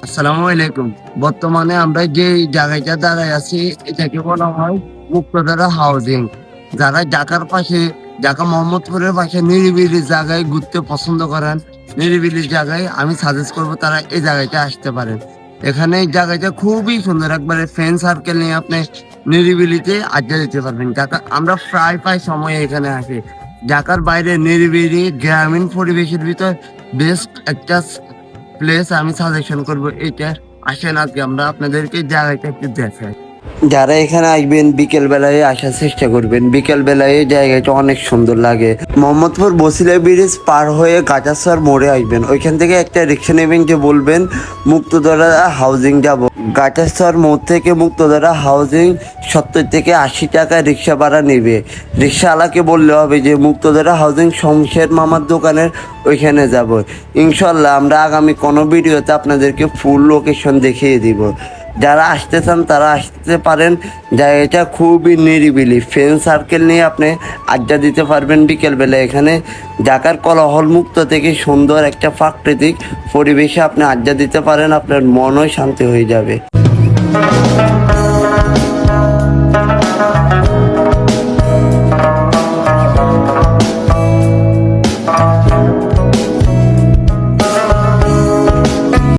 আসসালামু আলাইকুম। বর্তমানে আমরা যে জায়গাটা দাঁড়ায় আছি এটাকে বলা হয় মুক্তধারা হাউজিং। যারা ঢাকার পাশে, ঢাকা মোহাম্মদপুরের পাশে নিরিবিলি জায়গায় ঘুরতে পছন্দ করেন, নিরিবিলি জায়গায় আমি সাজেস্ট করবো তারা এই জায়গাটা আসতে পারেন। এখানে এই জায়গাটা খুবই সুন্দর, একবারে ফ্রেন্ড সার্কেল নিয়ে আপনি নিরিবিলিতে আড্ডা দিতে পারবেন। ঢাকা আমরা প্রায় সময় এখানে আসি। ঢাকার বাইরে নিরিবিলি গ্রামীণ পরিবেশের ভিতর বেস্ট একটা প্লেস আমি সাজেশন করব এইটা। আসেন আজকে আমরা আপনাদেরকে জায়গাটা একটু দেখাই। যারা এখানে আসবেন বিকেল বেলায় আসার চেষ্টা করবেন। বিকেল বেলায় এই জায়গাটা অনেক সুন্দর লাগে। মোহাম্মদপুর বসিলা ব্রিজ পার হয়ে গাজাসর মোড়ে আসবেন, ওইখান থেকে একটা রিক্সা নেবেন, যে বলবেন মুক্তধারা হাউজিং যাব। গাজাসর মোড় থেকে মুক্তধারা হাউজিং 70 থেকে 80 টাকা রিক্সা ভাড়া নেবে। রিক্সাওয়ালাকে বললে হবে যে মুক্তধারা হাউজিং শমশের মামার দোকানের ওইখানে যাব। ইনশাল্লাহ আমরা আগামী কোনো ভিডিওতে আপনাদেরকে ফুল লোকেশন দেখিয়ে দিব। যারা আসতে চান তারা আসতে পারেন। জায়গাটা খুবই নিরিবিলি, ফ্রেন্ড সার্কেল নিয়ে আপনি আড্ডা দিতে পারবেন বিকেলবেলা। এখানে ঢাকার কোলাহল মুক্ত থেকে সুন্দর একটা প্রাকৃতিক পরিবেশে আপনি আড্ডা দিতে পারেন, আপনার মনও শান্তি হয়ে যাবে।